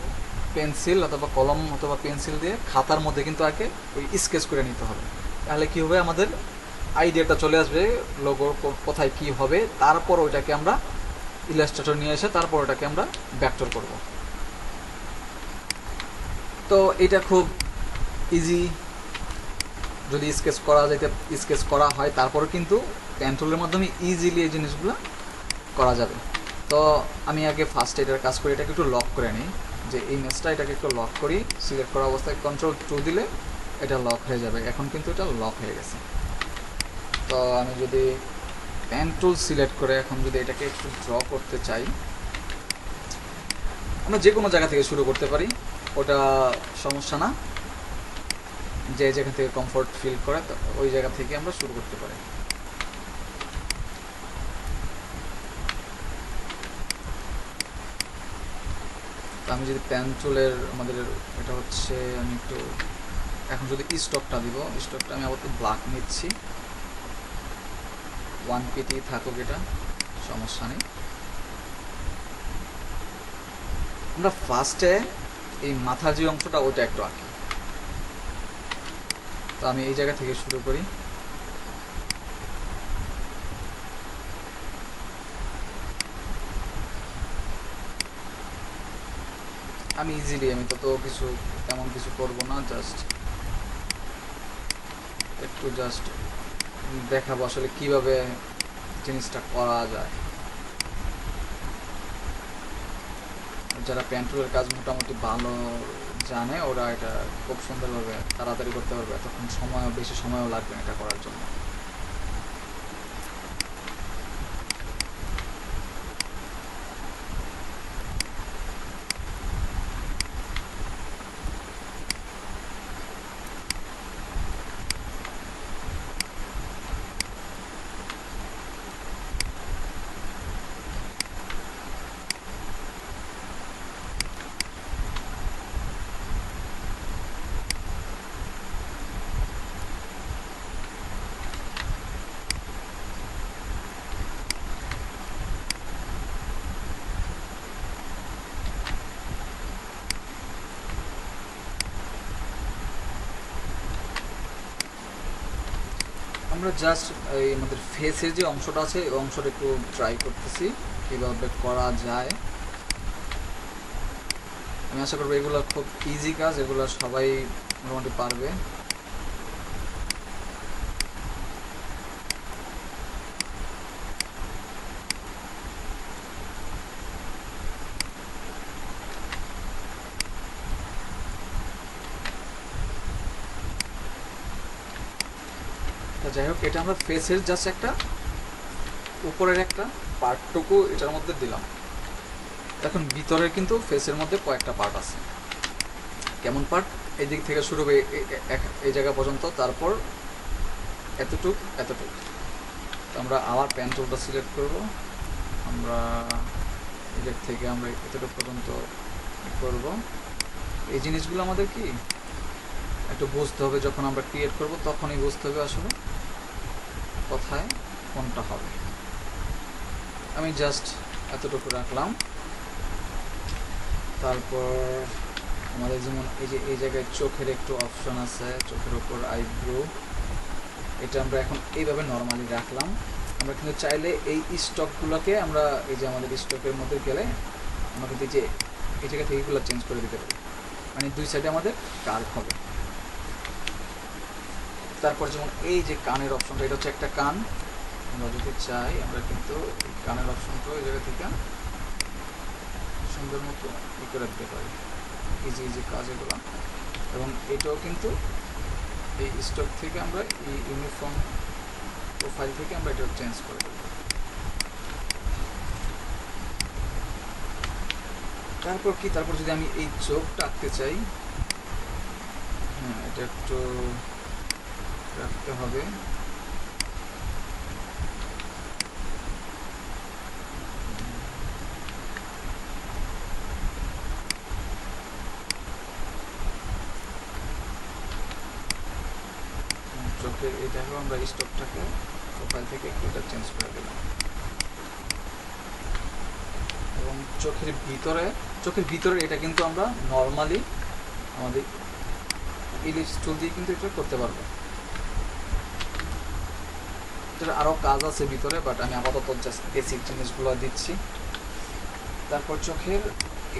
পেন্সিল অথবা কলম অথবা পেন্সিল দিয়ে খাতার মধ্যে কিন্তু আগে ওই স্কেচ করে নিতে হবে। তাহলে কী হবে, আমাদের আইডিয়াটা চলে আসবে লোগোর কোথায় কী হবে। তারপর ওইটাকে আমরা ইলাস্ট্রেটর নিয়ে এসে তারপর ওটাকে আমরা ভেক্টর করব। তো এটা খুব ইজি, যদি স্কেচ করা হয় তারপরে কিন্তু পেন টুলের মাধ্যমে ইজিলি এই জিনিসগুলো করা যাবে। তো আমি আগে ফার্স্ট এটার কাজ করি, এটাকে একটু লক করে নিই, যে এই ইমেজটা এটাকে একটু লক করি। সিলেক্ট করা অবস্থায় Ctrl+2 দিলে এটা লক হয়ে যাবে। এখন কিন্তু এটা লক হয়ে গেছে। তো আমি যদি পেন টুল সিলেক্ট করে এখন যদি এটাকে একটু ড্র করতে চাই, আমরা যে কোনো জায়গা থেকে শুরু করতে পারি, ওটা সমস্যা না। যে যেখান থেকে কমফোর্ট ফিল করে ওই জায়গা থেকে আমরা শুরু করতে পারি। তো আমি যদি পেন টুলের আমাদের এটা হচ্ছে, আমি একটু এখন যদি স্টকটা দিব, স্টকটা আমি আবার ব্ল্যাক নিচ্ছি, 1 pt থাকুক, এটা সমস্যা নেই। আমরা ফার্স্টে এই মাথার যে অংশটা ওইটা একটু আঁকি। তো আমি এই জায়গা থেকে শুরু করি। আমি ইজিলি, আমি তো কিছু তেমন কিছু করব না, জাস্ট একটু জাস্ট দেখাবো আসলে কিভাবে জিনিসটা করা যায়। যারা পেন টুলের কাজ মোটামুটি ভালো জানে ওরা এটা খুব সুন্দরভাবে তাড়াতাড়ি করতে পারবে, তখন বেশি সময়ও লাগবে না এটা করার জন্য। আমরা জাস্ট এই আমাদের ফেসের যে অংশটা আছে এই অংশটা একটু ট্রাই করতেছি কীভাবে করা যায়। আমি আশা করবো এগুলো খুব ইজি কাজ, এগুলো সবাই মোটামুটি পারবে। যাই হোক, এটা আমরা ফেসের জাস্ট একটা উপরের একটা পার্টটুকু এটার মধ্যে দিলাম। এখন ভিতরের কিন্তু ফেসের মধ্যে কয়েকটা পার্ট আছে। কেমন পার্ট? এই দিক থেকে শুরু হবে এই জায়গা পর্যন্ত, তারপর এতটুক এতটুক। তো আমরা আবার পেন টুলটা সিলেক্ট করব, আমরা এদিক থেকে আমরা এতটুক পর্যন্ত করব। এই জিনিসগুলো আমাদের কি একটু বুঝতে হবে, যখন আমরা ক্রিয়েট করব তখনই বুঝতে হবে আসলে কোথায় কোনটা হবে। আমি জাস্ট এতটুকু রাখলাম। তারপর আমাদের যেমন এই যে এই জায়গায় চোখের একটু অপশন আছে, চোখের ওপর আইব্রো, এটা আমরা এখন এইভাবে নর্মালি রাখলাম। আমরা কিন্তু চাইলে এই স্টকগুলোকে আমরা এই যে আমাদের স্টকের মধ্যে গেলে আমরা কিন্তু যে এই জায়গা থেকে এগুলো চেঞ্জ করে দিতে পারি, মানে দুই সাইডে আমাদের কার্ভ হবে। তারপর যেমন এই যে কানের অপশনটা, এটা হচ্ছে একটা কান, আমরা যদি চাই আমরা কিন্তু কানের অপশনটা এই জায়গা থেকে সুন্দর মতো ই করে দিতে পারি, ইজি ইজি কাজ এগুলো। এবং এটাও কিন্তু এই স্টক থেকে আমরা এই ইউনিফর্ম প্রোফাইল থেকে আমরা এটা চেঞ্জ করে দেব। তারপর কি, তারপর যদি আমি এই চোখটা আঁকতে চাই, হ্যাঁ এটা একটু রাখতে হবে। চোখের এটাকেও আমরা স্টকটাকে প্রোফাইল থেকে একটু এটা চেঞ্জ করে দিলাম। এবং চোখের ভিতরে এটা কিন্তু আমরা নর্মালি আমাদের ইলিপস টুল দিয়ে কিন্তু এটা করতে পারবো। এটার আরও কাজ আছে ভিতরে, বাট আমি আপাতত জাস্ট বেসিক জিনিসগুলো দিচ্ছি। তারপর চোখের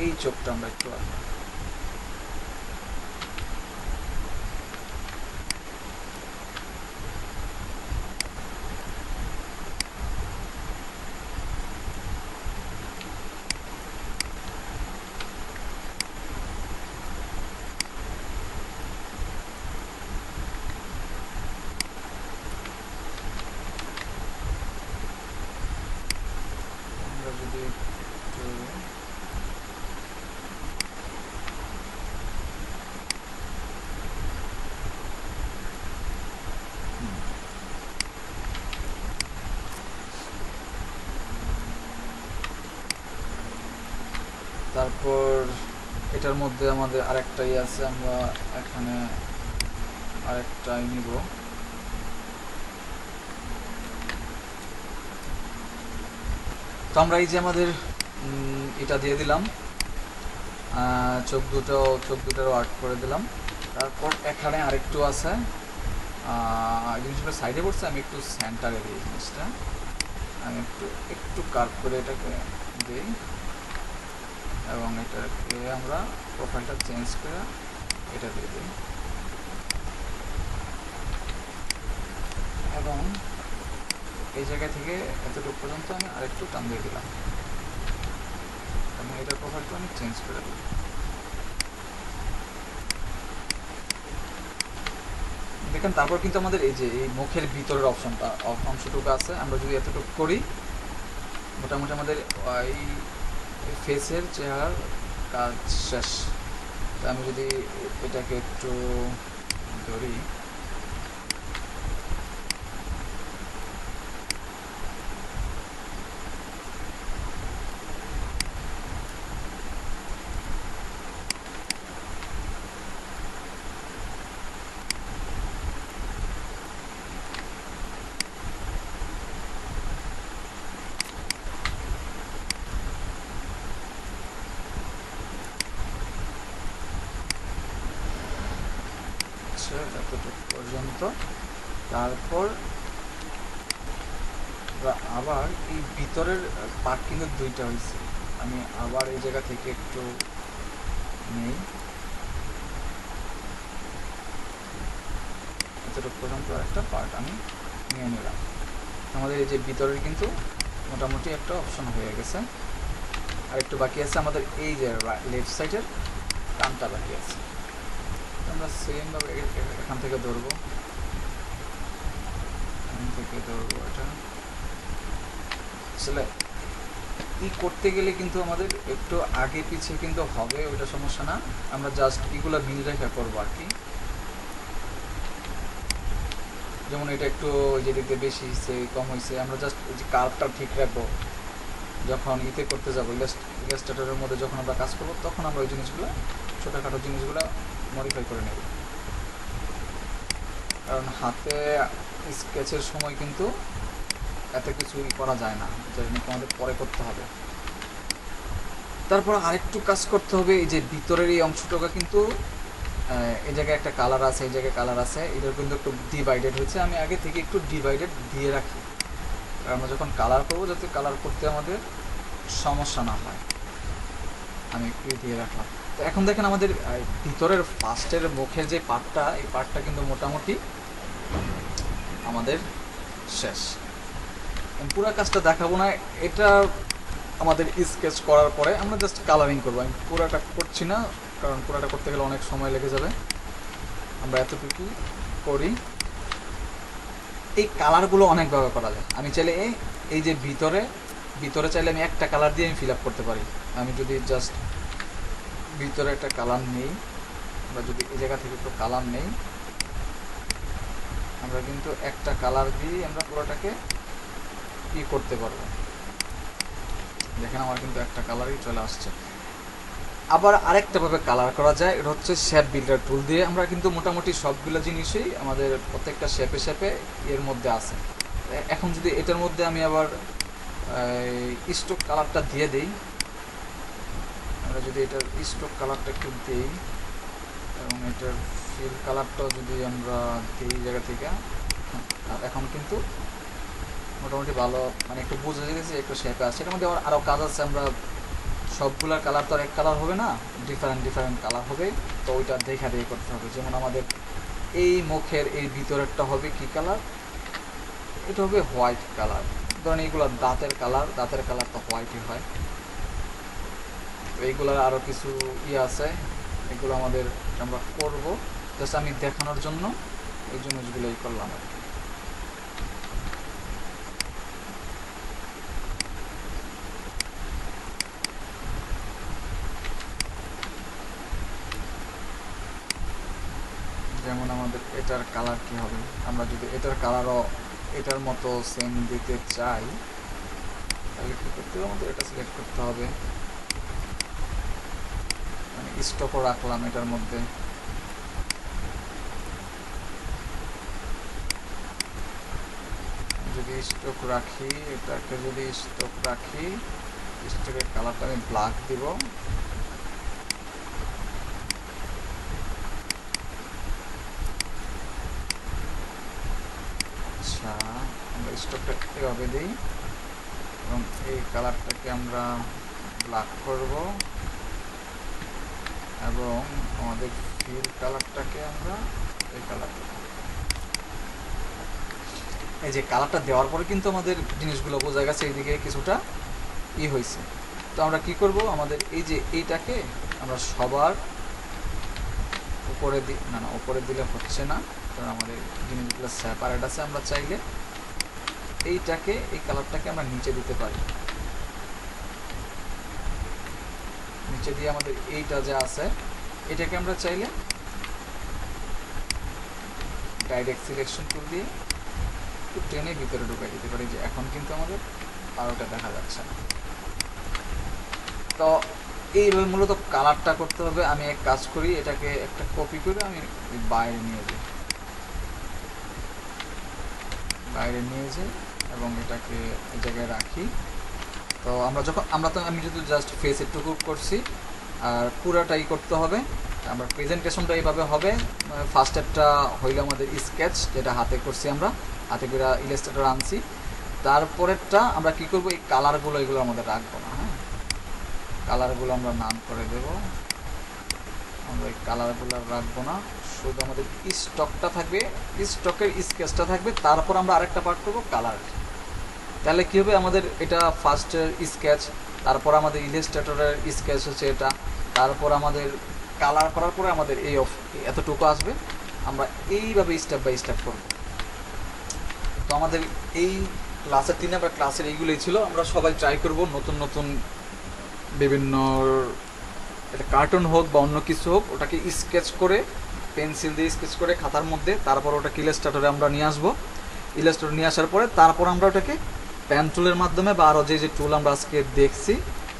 এই চোখটা আমরা একটু যদি তারপর এটার মধ্যে আমাদের আরেকটাই আছে, আমরা এখানে আরেকটাই নিব। তো আমরা এই যে আমাদের এটা দিয়ে দিলাম, চোখ দুটারও আর্ট করে দিলাম। তারপর এখানে আরেকটু আছে, জিনিসটা সাইডে পড়ছে, আমি একটু সেন্টারে দিই জিনিসটা, আমি একটু কার্ভ করে এটাকে দিই এবং এটাকে আমরা প্রোফাইলটা চেঞ্জ করে এটা দিয়ে দিই। এবং এই জায়গা থেকে এতটুকু পর্যন্ত আমি আরেকটু টান দিয়ে দিলাম এবং এটার প্রোফাইলটা আমি চেঞ্জ করে দিই। দেখেন তারপর কিন্তু আমাদের এই যে এই মুখের ভিতরের অংশটুকু আছে, আমরা যদি এতটুকু করি মোটামুটি আমাদের এই ফেসের চেহারার কাজ শেষ। তো আমি যদি এটাকে একটু ধরি, এতটুকু পর্যন্ত। তারপর আবার এই ভিতরের পার্ট কিন্তু দুইটা হয়েছে, আমি আবার এই জায়গা থেকে একটু নেই, এতটুকু পর্যন্ত একটা পার্ট আমি নিয়ে নিলাম। আমাদের এই যে ভিতরের কিন্তু মোটামুটি একটা অপশন হয়ে গেছে। আর একটু বাকি আছে আমাদের এই যে লেফট সাইডের কানটা বাকি আছে। আমরা সেমভাবে এখান থেকে ধরবো, এটা আসলে ই করতে গেলে কিন্তু আমাদের একটু আগে পিছিয়ে কিন্তু হবে, ওইটা সমস্যা না, আমরা জাস্ট এগুলো মিল রেখা করবো আর কি। যেমন এটা একটু যে দিকে বেশি হয়েছে কম হয়েছে, আমরা জাস্ট এই যে কার্ভটা ঠিক রাখবো, যখন ইতে করতে যাবো ইলাস্ট্রেটরের মধ্যে যখন আমরা কাজ করবো তখন আমরা ওই জিনিসগুলো ছোটোখাটো জিনিসগুলো মডিফাই করে নেব। কারণ হাতে স্কেচের সময় কিন্তু এত কিছুই করা যায় না, যেটা আমাদের পরে করতে হবে। তারপর আরেকটু কাজ করতে হবে, এই যে ভিতরের এই অংশটুকু কিন্তু এই জায়গায় একটা কালার আছে, এই জায়গায় কালার আছে, এটার কিন্তু একটু ডিভাইডেড হয়েছে, আমি আগে থেকে একটু ডিভাইডেড দিয়ে রাখি, আমরা যখন কালার করবো যাতে কালার করতে আমাদের সমস্যা না হয়, আমি একটু দিয়ে রাখলাম। তো এখন দেখেন আমাদের ভিতরের ফার্স্টের মুখের যে পার্টটা, এই পার্টটা কিন্তু মোটামুটি আমাদের শেষ। পুরো কাজটা দেখাবো না, এটা আমাদের স্কেচ করার পরে আমরা জাস্ট কালারিং করবো। আমি পুরোটা করছি না, কারণ পুরোটা করতে গেলে অনেক সময় লেগে যাবে, আমরা এতটুকু করি। এই কালারগুলো অনেকভাবে করা যায়, আমি চাইলে এই যে ভিতরে চাইলে আমি একটা কালার দিয়ে আমি ফিল আপ করতে পারি। আমি যদি জাস্ট ভিতরে একটা কালার নেই, বা যদি এই জায়গা থেকে একটু কালার নেই, আমরা কিন্তু একটা কালার দিয়ে আমরা পুরোটাকে ই করতে পারবো। দেখেন আমার কিন্তু একটা কালারই চলে আসছে। আবার আরেকটা ভাবে কালার করা যায়, এটা হচ্ছে শেপ বিল্ডার টুল দিয়ে। আমরা কিন্তু মোটামুটি সবগুলো জিনিসই আমাদের প্রত্যেকটা শেপে এর মধ্যে আছে। এখন যদি এটার মধ্যে আমি আবার স্ট্রোক কালারটা দিয়ে দিই, আমরা যদি এটার স্ট্রোক কালারটা একটু দিই এবং এটার ফিল কালারটাও যদি আমরা দিই জায়গা থেকে, এখন কিন্তু মোটামুটি ভালো, মানে একটু বোঝা গেছে একটু শেপে আছে। এটার মধ্যে আরও কাজ আছে, আমরা সবগুলার কালার তো আর এক কালার হবে না, ডিফারেন্ট কালার হবে, তো ওইটা দেখা দেখে করতে হবে। যেমন আমাদের এই মুখের এই ভিতরেরটা হবে কি কালার, এটা হবে হোয়াইট কালার। ধরেন এইগুলো দাঁতের কালার তো হোয়াইটই হয়। তো এইগুলার আরও কিছু আছে, এগুলো আমাদের আমরা করবো, জাস্ট আমি দেখানোর জন্য এই জিনিসগুলোই করলাম আর কি। যেমন আমাদের এটার কালার কি হবে, আমরা যদি এটার কালারও এটার মতো সেম দিতে চাই তাহলে কী করতে হবে, আমাদের এটা সিলেক্ট করতে হবে, মানে স্টকও রাখলাম এটার মধ্যে। যদি স্টক রাখি, এটাকে যদি স্টক রাখি, স্টকের কালারটা আমি ব্ল্যাক দিব। আচ্ছা, আমরা স্টকটা এভাবে দিই এবং এই কালারটাকে আমরা ব্ল্যাক করব এবং আমাদের ফিল কালারটাকে আমরা এই কালার দেব। এই যে কালারটা দেওয়ার পরে কিন্তু আমাদের জিনিসগুলো বোঝা গেছে এইদিকে কিছুটা হয়েছে। তো আমরা কি করব, আমাদের এই যে এইটাকে আমরা সবার উপরে না উপরে দিলে হচ্ছে না, কারণ আমাদের জিনিসগুলো সেপারেট আছে। আমরা চাইলে এইটাকে এই কালারটাকে আমরা নিচে দিতে পারি, নিচে দিয়ে আমাদের এইটা যা আছে এটাকে আমরা চাইলে ডাইরেক্ট সিলেকশন টুল দিয়ে একটু টেনে ভিতরে ঢুকাই দিতে পারি। যে এখন কিন্তু আমাদের আর ওটা দেখা যাচ্ছে না। তো এইভাবে মূলত কালারটা করতে হবে। আমি এক কাজ করি, এটাকে একটা কপি করে আমি বাইরে নিয়ে যাই, এবং এটাকে এই জায়গায় রাখি। তো আমি যদি জাস্ট ফেস একটুকু করছি, আর পুরাটাই করতে হবে। আমরা প্রেজেন্টেশনটা এইভাবে হবে। ফার্স্ট স্টেপটা হইলো আমাদের স্কেচ, যেটা হাতে করছি, আমরা হাতে করে ইলাস্ট্রেটর আনছি। তারপরেরটা আমরা কি করব, এই কালারগুলো এগুলো আমাদের রাখবো না। হ্যাঁ, কালারগুলো আমরা নাম করে দেব। আমরা এই কালারগুলো রাখবো না, শুধু আমাদের স্টকটা থাকবে, স্টকের স্কেচটা থাকবে। তারপর আমরা আরেকটা পার্ট করবো কালার। তাহলে কী হবে, আমাদের এটা ফার্স্টের স্কেচ, তারপর আমাদের ইলাস্ট্রেটরের স্কেচ হচ্ছে এটা, তারপর আমাদের কালার করার পরে আমাদের এই এতটুকু আসবে। আমরা এইভাবে স্টেপ বাই স্টেপ করব। তো আমাদের এই ক্লাসের 3 নাম্বার ক্লাসের এইগুলোই ছিল। আমরা সবাই ট্রাই করব নতুন নতুন বিভিন্ন, এটা কার্টুন হোক বা অন্য কিছু হোক, ওটাকে স্কেচ করে পেন্সিল দিয়ে স্কেচ করে খাতার মধ্যে, তারপর ওটাকে ইলাস্ট্রেটরে আমরা নিয়ে আসবো। ইলাস্ট্রেটর নিয়ে আসার পরে তারপর আমরা ওটাকে প্যান টুলের মাধ্যমে বা আরও যে টুল আমরা আজকে দেখছি,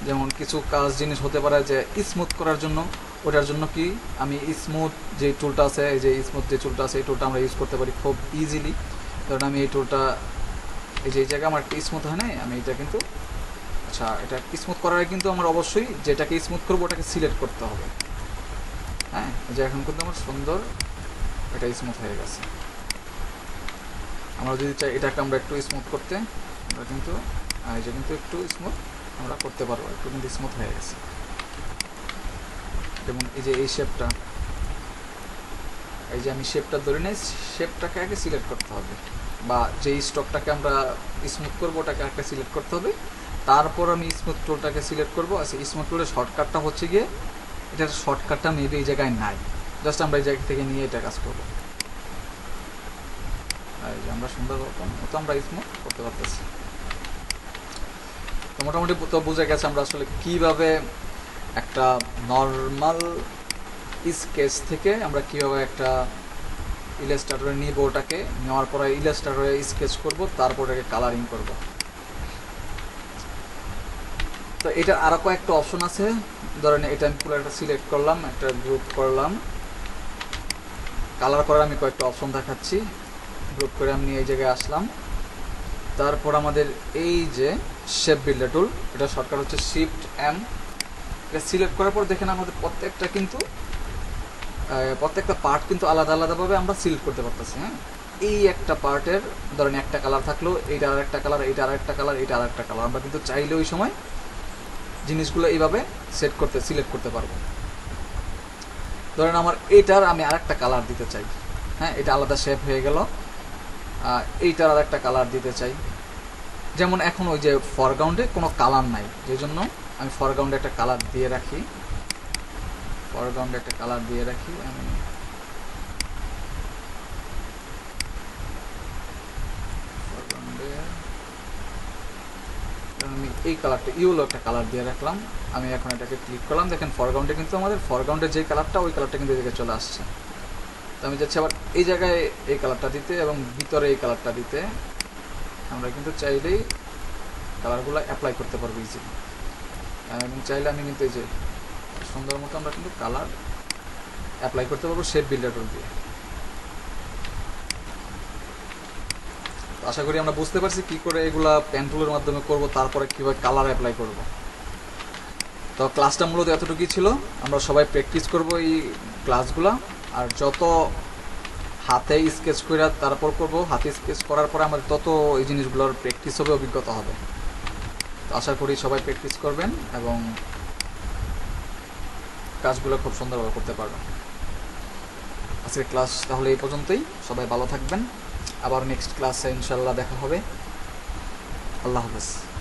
যেমন কিছু কাজ জিনিস হতে পারে যে স্মুথ করার জন্য, ওটার জন্য কি আমি স্মুথ যে টুলটা আছে, এই যে স্মুথ যে টুলটা আছে, এই টুলটা আমরা ইউজ করতে পারি খুব ইজিলি। কারণ আমি এই টুলটা, এই যে এই জায়গায় আমার একটা স্মুথ হয় না, আমি এটা কিন্তু, আচ্ছা, এটা স্মুথ করার আগে কিন্তু আমার অবশ্যই যেটাকে স্মুথ করবো ওটাকে সিলেক্ট করতে হবে। হ্যাঁ, যে এখন কিন্তু আমার সুন্দর এটা স্মুথ হয়ে গেছে। আমরা যদি চাই এটাকে আমরা একটু স্মুথ করতে, আমরা কিন্তু এই যে কিন্তু একটু স্মুথ আমরা করতে পারবো, একটু কিন্তু স্মুথ হয়ে গেছে। যেমন এই যে এই শেপটা, এই যে আমি শেপটা ধরে নিই, শেপটাকে আগে সিলেক্ট করতে হবে, বা যেই স্টকটাকে আমরা স্মুথ করবো ওটাকে একটা সিলেক্ট করতে হবে। তারপর আমি স্মুথ টুলটাকে সিলেক্ট করবো। আচ্ছা, স্মুথ টুলের শর্টকাটটা হচ্ছে গিয়ে, এটার শর্টকাটটা মেবি এই জায়গায় নাই, জাস্ট আমরা এই জায়গা থেকে নিয়ে এটা কাজ করবো। এই যে আমরা সুন্দর মতো আমরা স্মুথ করতে পারতেছি। তো মোটামুটি তো বুঝে গেছে আমরা আসলে কীভাবে একটা নর্মাল স্কেচ থেকে আমরা কীভাবে একটা ইলাস্ট্রেটরে নিব, ওটাকে নেওয়ার পরে ইলাস্ট্রেটরে স্কেচ করব, তারপর এটাকে কালারিং করব। তো এটা আরও কয়েকটা অপশন আছে। ধরেন এটা আমি পুরো একটা সিলেক্ট করলাম, একটা গ্রুপ করলাম, কালার করার আমি কয়েকটা অপশন দেখাচ্ছি। গ্রুপ করে আমি এই জায়গায় আসলাম। তারপর আমাদের এই যে শেপ বিল্ডার টুল, এটা শর্টকাট হচ্ছে শিফট এম। এটা সিলেক্ট করার পর দেখেন আমাদের প্রত্যেকটা পার্ট কিন্তু আলাদা আলাদাভাবে আমরা সিলেক্ট করতে পারতেছি। হ্যাঁ, এই একটা পার্টের ধরেন একটা কালার থাকলো, এইটা আর একটা কালার, এইটা আর একটা কালার, এইটা আর একটা কালার। আমরা কিন্তু চাইলে ওই সময় জিনিসগুলো এইভাবে সিলেক্ট করতে পারবো। ধরেন আমার এইটার আমি আর একটা কালার দিতে চাই। হ্যাঁ, এটা আলাদা শেপ হয়ে গেল। এইটার আর একটা কালার দিতে চাই। যেমন এখন ওই যে ফরগ্রাউন্ডে কোনো কালার নাই, যে জন্য আমি ফরগ্রাউন্ডে একটা কালার দিয়ে রাখি। আমি এই কালারটা ইয়েলো একটা কালার দিয়ে রাখলাম। আমি এখন এটাকে ক্লিক করলাম, দেখেন ফরগ্রাউন্ডে কিন্তু আমাদের ফরগ্রাউন্ডের যে কালারটা, ওই কালারটা কিন্তু এই জায়গায় চলে আসছে। তো আমি যাচ্ছি আবার এই জায়গায় এই কালারটা দিতে এবং ভিতরে এই কালারটা দিতে। আমরা কিন্তু চাইলেই কালারগুলো অ্যাপ্লাই করতে পারবো ইজিলি, এবং চাইলে আমি কিন্তু এই যে সুন্দর মতো আমরা কিন্তু কালার অ্যাপ্লাই করতে পারবো শেপ বিল্ডার টুল দিয়ে। আশা করি আমরা বুঝতে পারছি কি করে এগুলা পেন টুলের মাধ্যমে করব, তারপরে কীভাবে কালার অ্যাপ্লাই করব। তো ক্লাসটা মূলত এতটুকুই ছিল। আমরা সবাই প্র্যাকটিস করব এই ক্লাসগুলো, আর যত হাতে স্কেচ করে তারপর করব, হাতে স্কেচ করার পরে আমাদের তত এই জিনিসগুলোর প্র্যাকটিস হবে, অভিজ্ঞতা হবে। তো আশা করি সবাই প্র্যাকটিস করবেন এবং কাজগুলো খুব সুন্দরভাবে করতে পারবেন। আজকের ক্লাস তাহলে এই পর্যন্তই। সবাই ভালো থাকবেন। আবার নেক্সট ক্লাসে ইনশাল্লাহ দেখা হবে। আল্লাহ হাফেজ।